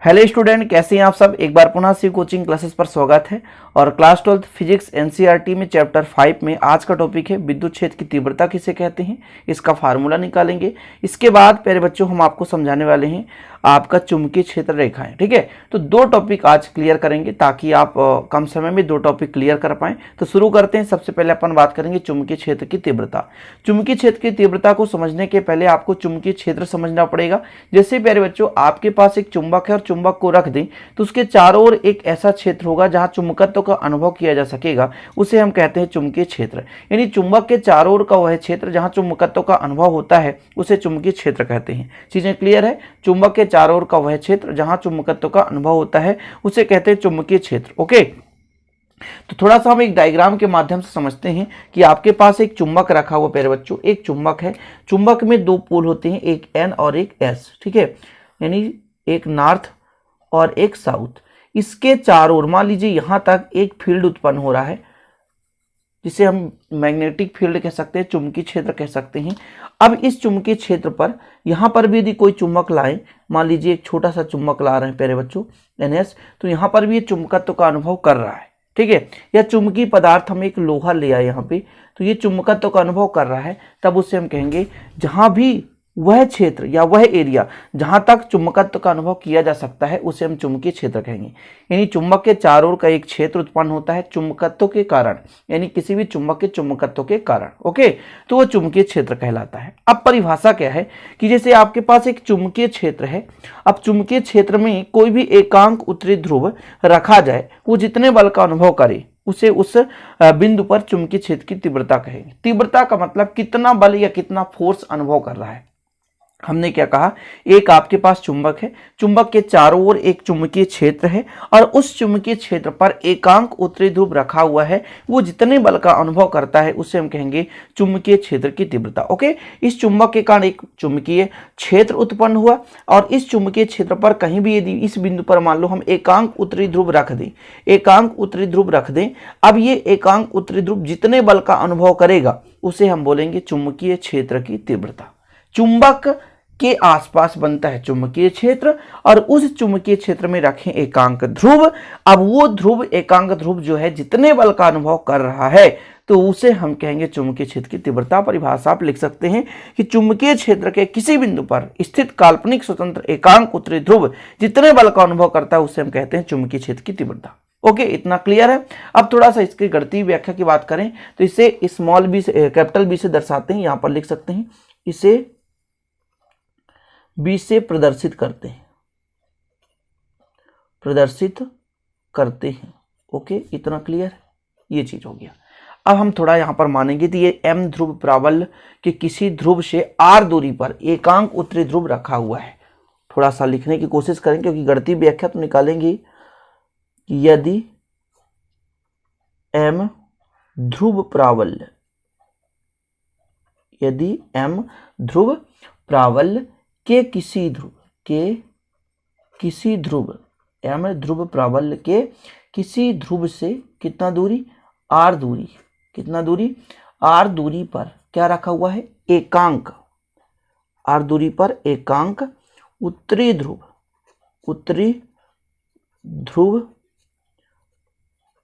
Hello student, कैसे हैं आप सब। एक बार पुनः शिव कोचिंग क्लासेस पर स्वागत है। और क्लास 12 फिजिक्स एनसीईआरटी में चैप्टर 5 में आज का टॉपिक है विद्युत क्षेत्र की तीव्रता किसे कहते हैं, इसका फार्मूला निकालेंगे। इसके बाद प्यारे बच्चों हम आपको समझाने वाले हैं आपका चुंबकीय क्षेत्र रेखाएं। ठीक है, तो दो टॉपिक आज क्लियर करेंगे ताकि आप कम समय में दो टॉपिक क्लियर कर पाएं। तो शुरू करते हैं। सबसे पहले अपन बात करेंगे चुंबकीय क्षेत्र की तीव्रता। चुंबकीय क्षेत्र की तीव्रता को समझने के पहले आपको चुंबकीय क्षेत्र समझना पड़ेगा। जैसे प्यारे बच्चों आपके पास एक चुंबक है और चुंबक को रख दें तो उसके चारों ओर एक ऐसा क्षेत्र होगा जहां चुंबकत्व का अनुभव किया जा सकेगा, उसे हम कहते हैं चुंबकीय क्षेत्र। यानी चुंबक के चारों ओर का वह क्षेत्र जहां चुंबकत्व का अनुभव होता है उसे चुंबकीय क्षेत्र कहते हैं। चीजें क्लियर है। चुंबक के चारों ओर का वह क्षेत्र जहां चुंबकत्व का अनुभव होता है उसे कहते हैं चुंबकीय क्षेत्र। ओके, तो थोड़ा सा हम एक डायग्राम के माध्यम से समझते हैं कि आपके पास एक चुंबक रखा हुआ प्यारे बच्चों, एक चुंबक है। चुंबक में दो पोल होते हैं, एक एन और एक एस। ठीक है, यानी एक नॉर्थ और एक साउथ। इसके चारों ओर मान लीजिए यहां तक एक फील्ड उत्पन्न हो रहा है जिसे हम मैग्नेटिक फील्ड कह सकते हैं, चुंबकीय क्षेत्र कह सकते हैं। अब इस चुंबकीय क्षेत्र पर यहां पर भी यदि कोई चुंबक लाए, मान लीजिए एक छोटा सा चुंबक ला रहे हैं प्यारे बच्चों एनएस, तो यहां पर भी ये चुंबकत्व का अनुभव कर रहा है। ठीक है, यह चुंबकीय पदार्थ हम एक लोहा ले आए यहाँ पे, तो ये चुंबकत्व का अनुभव कर रहा है। तब उससे हम कहेंगे जहां भी वह क्षेत्र या वह एरिया जहां तक चुंबकत्व का अनुभव किया जा सकता है उसे हम चुंबकीय क्षेत्र कहेंगे। यानी चुंबक के चारों ओर का एक क्षेत्र उत्पन्न होता है चुंबकत्व के कारण, यानी किसी भी चुंबक के चुंबकत्व के कारण। ओके, तो वह चुंबकीय क्षेत्र कहलाता है। अब परिभाषा क्या है कि जैसे आपके पास एक चुंबकीय क्षेत्र है, अब चुंबकीय क्षेत्र में कोई भी एकांक उत्तरी ध्रुव रखा जाए, वो जितने बल का अनुभव करे उसे उस बिंदु पर चुंबकीय क्षेत्र की तीव्रता कहेंगे। तीव्रता का मतलब कितना बल या कितना फोर्स अनुभव कर रहा है। हमने क्या कहा, एक आपके पास चुंबक है, चुंबक के चारों ओर एक चुंबकीय क्षेत्र है और उस चुंबकीय क्षेत्र पर एकांक उत्तरी ध्रुव रखा हुआ है, वो जितने बल का अनुभव करता है उसे हम कहेंगे चुंबकीय क्षेत्र की तीव्रता। ओके, इस चुंबक के कारण एक चुंबकीय क्षेत्र उत्पन्न हुआ और इस चुंबकीय क्षेत्र पर कहीं भी यदि इस बिंदु पर मान लो हम एकांक उत्तरी ध्रुव रख दें, एकांक उत्तरी ध्रुव रख दें, अब ये एकांक उत्तरी ध्रुव जितने बल का अनुभव करेगा उसे हम बोलेंगे चुंबकीय क्षेत्र की तीव्रता। चुंबक के आसपास बनता है चुंबकीय क्षेत्र और उस चुंबकीय क्षेत्र में रखें एकांक ध्रुव। अब वो ध्रुव एकांक ध्रुव जो है जितने बल का अनुभव कर रहा है तो उसे हम कहेंगे चुंबकीय क्षेत्र की तीव्रता। परिभाषा आप लिख सकते हैं कि चुंबकीय क्षेत्र के किसी बिंदु पर स्थित काल्पनिक स्वतंत्र एकांक उत्तरी ध्रुव जितने बल का अनुभव करता है उसे हम कहते हैं चुंबकीय क्षेत्र की तीव्रता। ओके, इतना क्लियर है। अब थोड़ा सा इसकी गणितीय व्याख्या की बात करें तो इसे स्मॉल बी से कैपिटल बी से दर्शाते हैं। यहां पर लिख सकते हैं इसे बी से प्रदर्शित करते हैं, प्रदर्शित करते हैं। ओके, इतना क्लियर है, ये चीज हो गया। अब हम थोड़ा यहां पर मानेंगे तो ये एम ध्रुव प्राबल्य के किसी ध्रुव से आर दूरी पर एकांक उत्तरी ध्रुव रखा हुआ है। थोड़ा सा लिखने की कोशिश करेंगे क्योंकि गणितीय व्याख्या तो निकालेंगे। यदि एम ध्रुव प्राबल्य, यदि एम ध्रुव प्राबल्य के किसी ध्रुव एम ध्रुव प्राबल्य के किसी ध्रुव से कितना दूरी, आर दूरी, कितना दूरी, आर दूरी पर क्या रखा हुआ है, एकांक, आर दूरी पर एकांक उत्तरी ध्रुव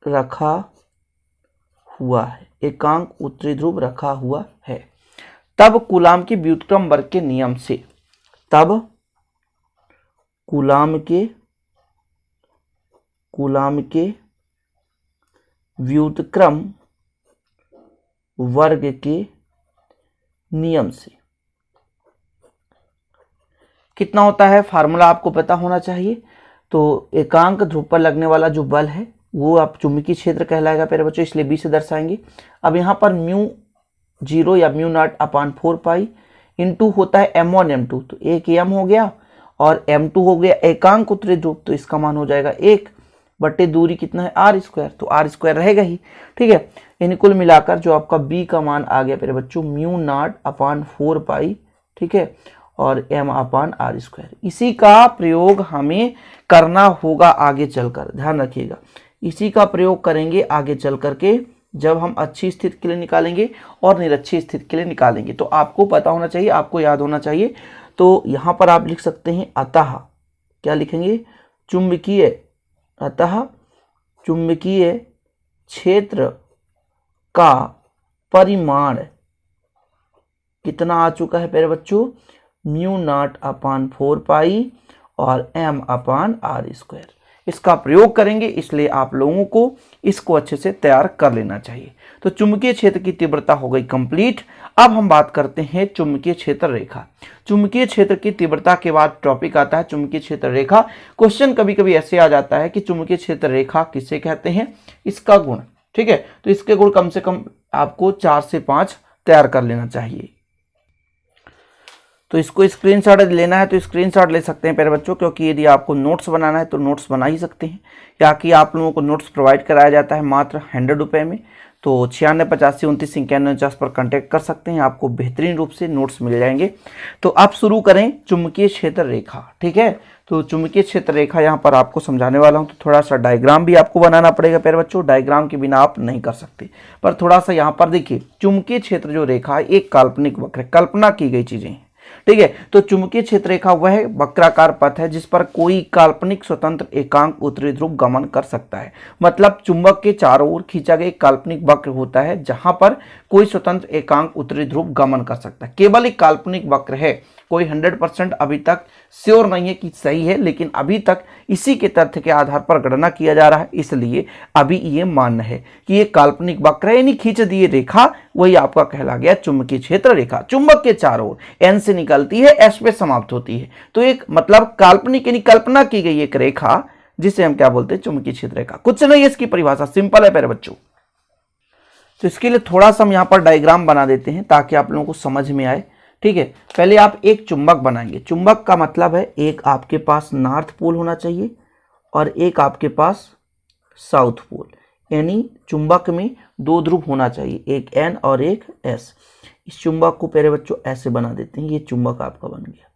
रखा हुआ है, एकांक उत्तरी ध्रुव रखा हुआ है, तब कूलाम के व्युत्क्रम वर्ग के नियम से, तब कूलाम के व्युत्क्रम वर्ग के नियम से कितना होता है, फार्मूला आपको पता होना चाहिए। तो एकांक ध्रुव पर लगने वाला जो बल है वो आप चुंबकीय क्षेत्र कहलाएगा प्यारे बच्चों, इसलिए बी से दर्शाएंगे। अब यहाँ पर म्यू 0 या म्यू नॉट अपान 4 पाई इंटू होता है m1 m2, तो एक m हो गया और m2 हो गया एकांक उत्तरी ध्रुव, तो इसका मान हो जाएगा 1 बटे दूरी कितना है r स्क्वायर, तो r स्क्वायर रहेगा ही। ठीक है, यानी कुल मिलाकर जो आपका b का मान आ गया मेरे बच्चों म्यू नॉट अपान 4 पाई, ठीक है, और m अपान r स्क्वायर। इसी का प्रयोग हमें करना होगा आगे चलकर, ध्यान रखिएगा, इसी का प्रयोग करेंगे आगे चल करके जब हम अच्छी स्थिति के लिए निकालेंगे और निरक्षी स्थिति के लिए निकालेंगे। तो आपको पता होना चाहिए, आपको याद होना चाहिए। तो यहां पर आप लिख सकते हैं अतः, क्या लिखेंगे, चुंबकीय, अतः चुंबकीय क्षेत्र का परिमाण कितना आ चुका है प्यारे बच्चों, μ0/4 पाई और m/r²। इसका प्रयोग करेंगे, इसलिए आप लोगों को इसको अच्छे से तैयार कर लेना चाहिए। तो चुंबकीय क्षेत्र की तीव्रता हो गई कंप्लीट। अब हम बात करते हैं चुंबकीय क्षेत्र रेखा। चुंबकीय क्षेत्र की तीव्रता के बाद टॉपिक आता है चुंबकीय क्षेत्र रेखा। क्वेश्चन कभी कभी ऐसे आ जाता है कि चुंबकीय क्षेत्र रेखा किसे कहते हैं, इसका गुण, ठीक है। तो इसके गुण कम से कम आपको 4 से 5 तैयार कर लेना चाहिए। तो इसको स्क्रीनशॉट लेना है तो स्क्रीनशॉट ले सकते हैं प्यारे बच्चों, क्योंकि यदि आपको नोट्स बनाना है तो नोट्स बना ही सकते हैं, या कि आप लोगों को नोट्स प्रोवाइड कराया जाता है मात्र 100 रुपये में। तो 968529 पर कांटेक्ट कर सकते हैं, आपको बेहतरीन रूप से नोट्स मिल जाएंगे। तो आप शुरू करें चुंबकीय क्षेत्र रेखा, ठीक है। तो चुंबकीय क्षेत्र रेखा यहाँ पर आपको समझाने वाला हूँ। तो थोड़ा सा डायग्राम भी आपको बनाना पड़ेगा प्यारे बच्चों, डायग्राम के बिना आप नहीं कर सकते। पर थोड़ा सा यहाँ पर देखिए, चुंबकीय क्षेत्र जो रेखा है एक काल्पनिक वक्र, कल्पना की गई चीजें, ठीक है। तो चुंबकीय क्षेत्र रेखा वह वक्राकार पथ है जिस पर कोई काल्पनिक स्वतंत्र एकांक उत्तरी ध्रुव गमन कर सकता है। मतलब चुंबक के चारों ओर खींचा गया एक काल्पनिक वक्र होता है जहां पर कोई स्वतंत्र एकांक उत्तरी ध्रुव गमन कर सकता है। केवल एक काल्पनिक वक्र है, कोई 100% अभी तक श्योर नहीं है कि सही है, लेकिन अभी तक इसी के तथ्य के आधार पर गणना किया जा रहा है, इसलिए अभी ये मान्य है कि ये काल्पनिक वक्र है, यानी खींच दिए रेखा, वही आपका कहला गया चुंबकीय क्षेत्र रेखा। चुंबक के चारों ओर एन से निकलती है, एस पे समाप्त होती है। तो एक मतलब काल्पनिक यानी कल्पना की गई एक रेखा जिसे हम क्या बोलते हैं, चुंबकीय क्षेत्र रेखा। कुछ नहीं है इसकी परिभाषा, सिंपल है प्यारे बच्चों। तो इसके लिए थोड़ा सा हम यहाँ पर डायग्राम बना देते हैं ताकि आप लोगों को समझ में आए, ठीक है। पहले आप एक चुंबक बनाएंगे। चुंबक का मतलब है एक आपके पास नॉर्थ पोल होना चाहिए और एक आपके पास साउथ पोल, यानी चुंबक में 2 ध्रुव होना चाहिए, एक एन और एक एस। इस चुंबक को प्यारे बच्चों ऐसे बना देते हैं, ये चुंबक आपका बन गया,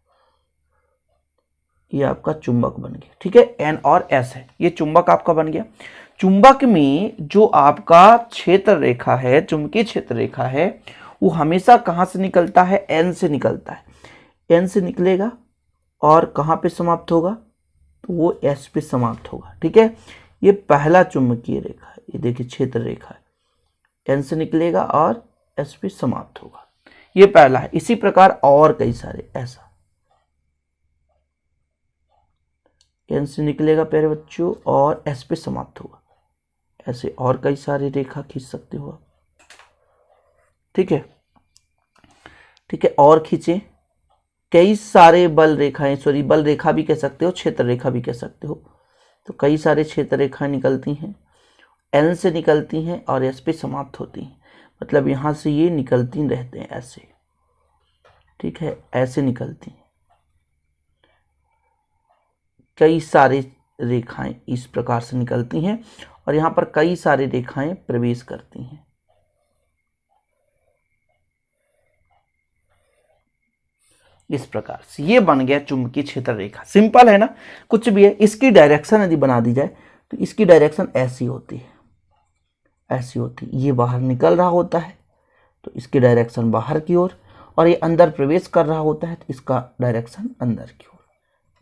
ये आपका चुंबक बन गया, ठीक है। एन और एस है, ये चुंबक आपका बन गया। चुंबक में जो आपका क्षेत्र रेखा है, चुंबकीय क्षेत्र रेखा है, वो हमेशा कहां से निकलता है, एन से निकलता है। एन से निकलेगा और कहां पे समाप्त होगा, तो वो एस पे समाप्त होगा, ठीक है। ये पहला चुंबकीय रेखा है, ये देखिए क्षेत्र रेखा है, एन से निकलेगा और एस पे समाप्त होगा, ये पहला है। इसी प्रकार और कई सारे, ऐसा एन से निकलेगा प्यारे बच्चों और एस पे समाप्त होगा, ऐसे और कई सारी रेखा खींच सकते हो आप, ठीक है, ठीक है। और खींचे कई सारे बल रेखाएं, सॉरी बल रेखा भी कह सकते हो, क्षेत्र रेखा भी कह सकते हो। तो कई सारे क्षेत्र रेखाएं निकलती हैं, एन से निकलती हैं और एस पे समाप्त होती हैं। मतलब यहां से ये निकलती रहते हैं ऐसे, ठीक है, ऐसे निकलती हैं कई सारे रेखाएं, इस प्रकार से निकलती हैं और यहां पर कई सारी रेखाएं प्रवेश करती हैं। इस प्रकार से ये बन गया चुंबकीय क्षेत्र रेखा। सिंपल है ना, कुछ भी है। इसकी डायरेक्शन यदि बना दी जाए तो इसकी डायरेक्शन ऐसी होती है, ऐसी होती है। ये बाहर निकल रहा होता है तो इसकी डायरेक्शन बाहर की ओर, और ये अंदर प्रवेश कर रहा होता है तो इसका डायरेक्शन अंदर की ओर,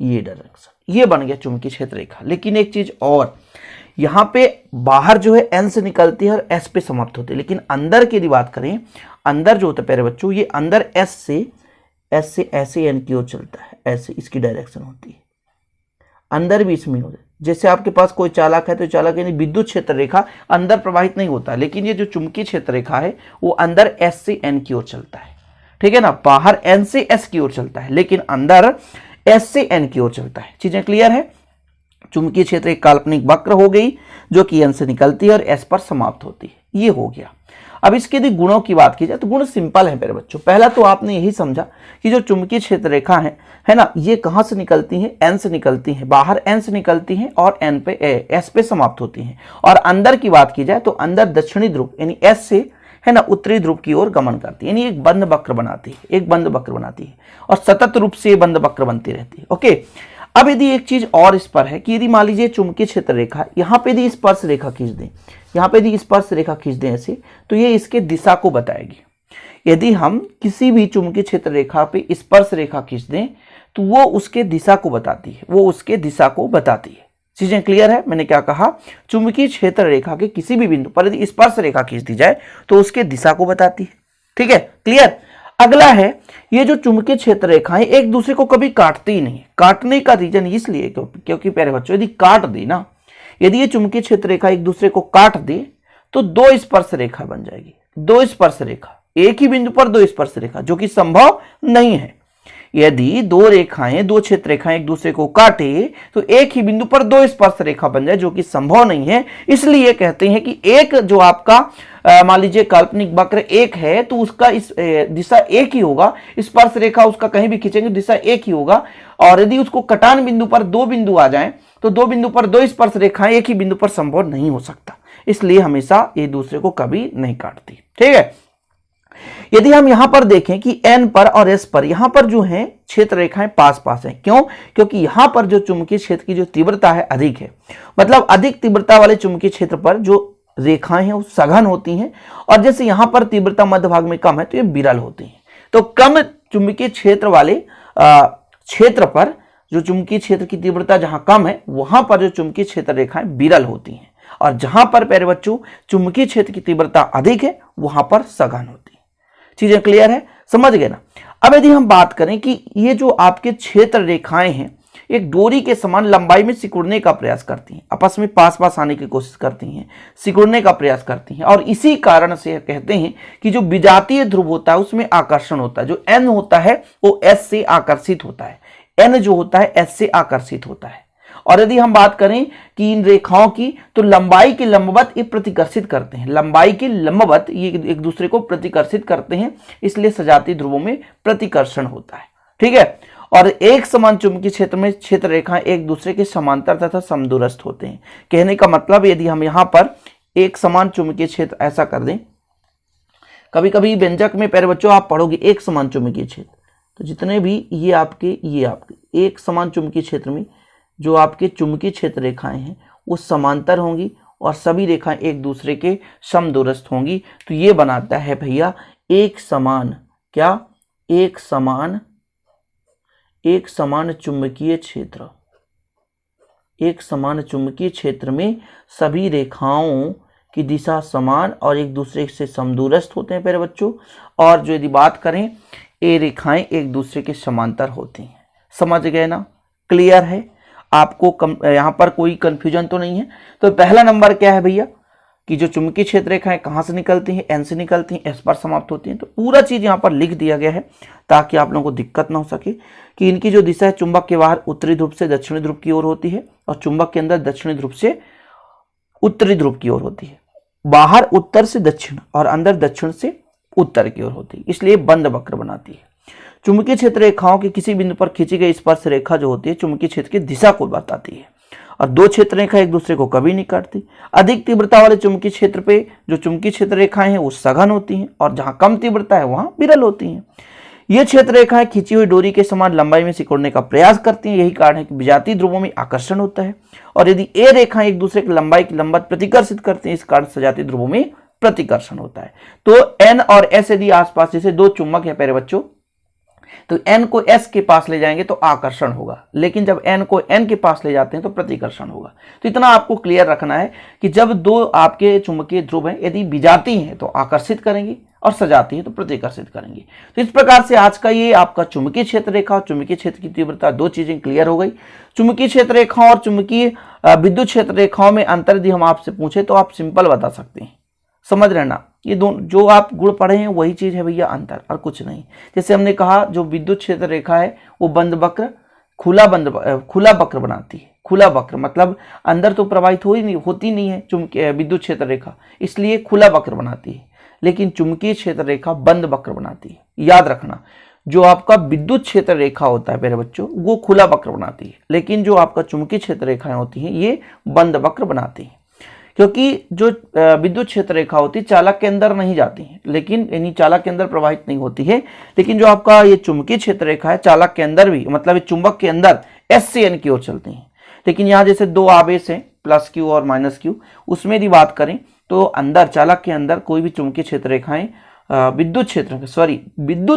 ये डायरेक्शन। ये बन गया चुंबकीय क्षेत्र रेखा। लेकिन एक चीज और, यहाँ पे बाहर जो है एन से निकलती है और एस पे समाप्त होती है, लेकिन अंदर की यदि बात करें, अंदर जो होता है प्यारे बच्चों, ये अंदर एस से ऐसे एन की ओर चलता है, ऐसे इसकी डायरेक्शन होती है। अंदर भी इसमें होता है, जैसे आपके पास कोई चालक है तो चालक यानी विद्युत क्षेत्र रेखा अंदर प्रवाहित नहीं होता, लेकिन ये जो चुंबकीय क्षेत्र रेखा है वो अंदर एस से एन की ओर चलता है, ठीक है ना। बाहर एन से एस की ओर चलता है, लेकिन अंदर एस से एन की ओर चलता है। चीजें क्लियर है। चुंबकीय क्षेत्र एक काल्पनिक वक्र हो गई जो कि एन से निकलती है और एस पर समाप्त होती है, ये हो गया। अब इसके यदि गुणों की बात की जाए तो गुण सिंपल है मेरे बच्चों। पहला तो आपने यही समझा कि जो चुंबकीय क्षेत्र रेखा है ना, ये कहां से निकलती है, एन से निकलती है, बाहर एन से निकलती है और एन पे एस पे समाप्त होती है। और अंदर की बात की जाए तो अंदर दक्षिणी ध्रुव यानी एस से है ना उत्तरी ध्रुव की ओर गमन करती है, यानी एक बंद वक्र बनाती है, एक बंद वक्र बनाती है और सतत रूप से बंद वक्र बनती रहती है। ओके, अब यदि एक चीज और इस पर है कि यदि मान लीजिए चुंबकीय क्षेत्र रेखा यहाँ पे यदि स्पर्श रेखा खींच दें, यहाँ पे यदि स्पर्श रेखा खींच दें ऐसे, तो ये इसके दिशा को बताएगी। यदि हम किसी भी चुंबकीय क्षेत्र रेखा पे स्पर्श रेखा खींच दें तो वो उसके दिशा को बताती है, वो उसके दिशा को बताती है। चीजें क्लियर है? मैंने क्या कहा, चुंबकीय क्षेत्र रेखा के किसी भी बिंदु पर यदि स्पर्श रेखा खींच दी जाए तो उसके दिशा को बताती है। ठीक है, क्लियर। अगला है, ये जो चुंबकीय क्षेत्र रेखाएं एक दूसरे को कभी काटती ही नहीं। काटने का रीजन इसलिए क्योंकि प्यारे बच्चों, यदि काट दी ना, यदि ये चुंबकीय क्षेत्र रेखा एक दूसरे को काट दे तो दो स्पर्श रेखा बन जाएगी। दो स्पर्श रेखा, एक ही बिंदु पर दो स्पर्श रेखा, जो कि संभव नहीं है। यदि दो रेखाएं, दो क्षेत्र रेखाएं एक दूसरे को काटे तो एक ही बिंदु पर दो स्पर्श रेखा बन जाए, जो कि संभव नहीं है। इसलिए कहते हैं कि एक जो आपका मान लीजिए काल्पनिक वक्र एक है तो उसका इस दिशा एक ही होगा, स्पर्श रेखा उसका कहीं भी खींचेंगे दिशा एक ही होगा। और यदि उसको कटान बिंदु पर दो बिंदु आ जाए तो दो बिंदु पर दो स्पर्श रेखाएं एक ही बिंदु पर संभव नहीं हो सकता, इसलिए हमेशा ये दूसरे को कभी नहीं काटती। ठीक है, यदि हम यहां पर देखें कि N पर और S पर यहां पर जो है क्षेत्र रेखाएं पास पास हैं, क्यों? क्योंकि यहां पर जो चुंबकीय क्षेत्र की जो तीव्रता है अधिक है, मतलब अधिक तीव्रता वाले चुंबकीय क्षेत्र पर जो रेखाएं हैं वो सघन होती हैं, और जैसे यहां पर तीव्रता मध्य भाग में कम है तो ये विरल होती हैं। तो कम चुंबकीय क्षेत्र वाले क्षेत्र पर जो चुंबकीय क्षेत्र की तीव्रता जहां कम है वहां पर जो चुंबकीय क्षेत्र रेखाएं विरल होती हैं, और जहां पर प्यारे बच्चों चुंबकीय क्षेत्र की तीव्रता अधिक है वहां पर सघन होती है। चीजें क्लियर है? समझ गए ना? अब यदि हम बात करें कि ये जो आपके क्षेत्र रेखाएं हैं एक डोरी के समान लंबाई में सिकुड़ने का प्रयास करती हैं, आपस में पास पास आने की कोशिश करती हैं, सिकुड़ने का प्रयास करती हैं, और इसी कारण से कहते हैं कि जो विजातीय ध्रुव होता है उसमें आकर्षण होता है। जो N होता है वो S से आकर्षित होता है, N जो होता है S से आकर्षित होता है। और यदि हम बात करें कि इन रेखाओं की, तो लंबाई के लंबवत ये प्रतिकर्षित करते हैं, लंबाई के लंबवत ये एक दूसरे को प्रतिकर्षित करते हैं, इसलिए सजातीय ध्रुवों में प्रतिकर्षण होता है। ठीक है, और एक समान चुंबकीय क्षेत्र में क्षेत्र रेखाएं एक दूसरे के समांतर तथा समदूरस्थ होते हैं। कहने का मतलब यदि हम यहां पर एक समान चुंबकीय क्षेत्र ऐसा कर दें, कभी कभी व्यंजक में प्यारे बच्चों आप पढ़ोगे एक समान चुंबकीय क्षेत्र, तो जितने भी ये आपके एक समान चुंबकीय क्षेत्र में जो आपके चुंबकीय क्षेत्र रेखाएं हैं वो समांतर होंगी और सभी रेखाएं एक दूसरे के समदूरस्थ होंगी। तो ये बनाता है भैया एक समान, क्या? एक समान चुंबकीय क्षेत्र। एक समान चुंबकीय क्षेत्र में सभी रेखाओं की दिशा समान और एक दूसरे से समदूरस्थ होते हैं प्यारे बच्चों। और जो यदि बात करें ये रेखाएं एक दूसरे के समांतर होती हैं। समझ गए ना? क्लियर है? आपको यहां पर कोई कंफ्यूजन तो नहीं है? तो पहला नंबर क्या है भैया कि जो चुंबकीय क्षेत्र रेखाएं कहां से निकलती हैं? N से निकलती हैं, S पर समाप्त होती हैं। तो पूरा चीज यहां पर लिख दिया गया है ताकि आप लोगों को दिक्कत ना हो सके कि इनकी जो दिशा है चुंबक के बाहर उत्तरी ध्रुव से दक्षिणी ध्रुव की ओर होती है और चुंबक के अंदर दक्षिणी ध्रुव से उत्तरी ध्रुव की ओर होती है। बाहर उत्तर से दक्षिण और अंदर दक्षिण से उत्तर की ओर होती है, इसलिए बंद वक्र बनाती है। चुंबकीय क्षेत्र रेखाओं के किसी बिंदु पर खींची गई स्पर्श रेखा जो होती है चुंबकीय क्षेत्र की दिशा को बताती है। और दो क्षेत्र रेखा एक दूसरे को कभी नहीं काटती। अधिक तीव्रता वाले चुंबकीय क्षेत्र पे जो चुंबकीय क्षेत्र रेखाएं हैं वो सघन होती हैं और जहां कम तीव्रता है वहां विरल होती हैं। ये क्षेत्र रेखाएं खींची हुई डोरी के समान लंबाई में सिकुड़ने का प्रयास करती हैं। यही कारण है कि विजातीय ध्रुवों में आकर्षण होता है। और यदि ये रेखाएं एक दूसरे की लंबाई की लंबवत प्रतिकर्षित करती हैं, इस कारण सजातीय ध्रुवों में प्रतिकर्षण होता है। तो N और S यदि आसपास जैसे दो चुंबक है प्यारे बच्चों, तो N को S के पास ले जाएंगे तो आकर्षण होगा, लेकिन जब N को N के पास ले जाते हैं तो प्रतिकर्षण होगा। तो इतना आपको क्लियर रखना है कि जब दो आपके चुंबकीय ध्रुव हैं यदि विजाती हैं तो आकर्षित करेंगे और सजाती है तो प्रतिकर्षित करेंगे। तो इस प्रकार से आज का ये आपका चुंबकीय क्षेत्र रेखा और चुंबकीय क्षेत्र की तीव्रता दो चीजें क्लियर हो गई। चुंबकीय क्षेत्र रेखाओं और चुंबकीय विद्युत क्षेत्र रेखाओं में अंतर यदि हम आपसे पूछे तो आप सिंपल बता सकते हैं। समझ रहे ना? ये दोनों जो आप गुण पढ़े हैं वही चीज है भैया, अंतर और कुछ नहीं। जैसे हमने कहा जो विद्युत क्षेत्र रेखा है वो बंद वक्र खुला वक्र बनाती है। खुला वक्र मतलब अंदर तो प्रवाहित होती नहीं है चुंबकीय विद्युत क्षेत्र रेखा, इसलिए खुला वक्र बनाती है। लेकिन चुंबकीय क्षेत्र रेखा बंद वक्र बनाती है। याद रखना, जो आपका विद्युत क्षेत्र रेखा होता है मेरे बच्चों वो खुला वक्र बनाती है, लेकिन जो आपका चुंबकीय क्षेत्र रेखाएं होती हैं ये बंद वक्र बनाती हैं। क्योंकि जो विद्युत क्षेत्र रेखा होती है चालक के अंदर नहीं जाती है, लेकिन यानी चालक के अंदर प्रवाहित नहीं होती है। लेकिन जो आपका ये चुंबकीय क्षेत्र रेखा है चालक के अंदर भी, मतलब चुंबक के अंदर S से N की ओर चलती हैं। लेकिन यहाँ जैसे दो आवेश हैं प्लस Q और माइनस Q, उसमें यदि बात करें तो अंदर चालक के अंदर कोई भी चुंबकीय क्षेत्र रेखाएं विद्युत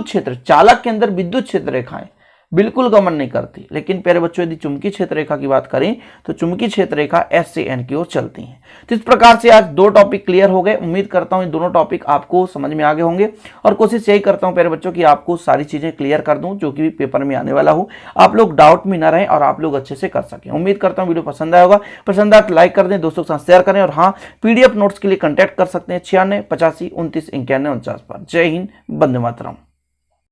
क्षेत्र चालक के अंदर विद्युत क्षेत्र रेखाएं बिल्कुल गमन नहीं करती। लेकिन प्यारे बच्चों यदि चुंबकीय क्षेत्र रेखा की बात करें तो चुंबकीय क्षेत्र रेखा एस से एन की ओर चलती है। तो इस प्रकार से आज दो टॉपिक क्लियर हो गए। उम्मीद करता हूं ये दोनों टॉपिक आपको समझ में आ गए होंगे और कोशिश यही करता हूं प्यारे बच्चों कि आपको सारी चीजें क्लियर कर दूं जो कि भी पेपर में आने वाला हो, आप लोग डाउट में ना रहें और आप लोग अच्छे से कर सकें। उम्मीद करता हूं वीडियो पसंद आया होगा। पसंद आया तो लाइक कर दें, दोस्तों के साथ शेयर करें और हाँ, पीडीएफ नोट्स के लिए कॉन्टैक्ट कर सकते हैं 96 85 29 91 49 पर। जय हिंद, वंदे मातरम।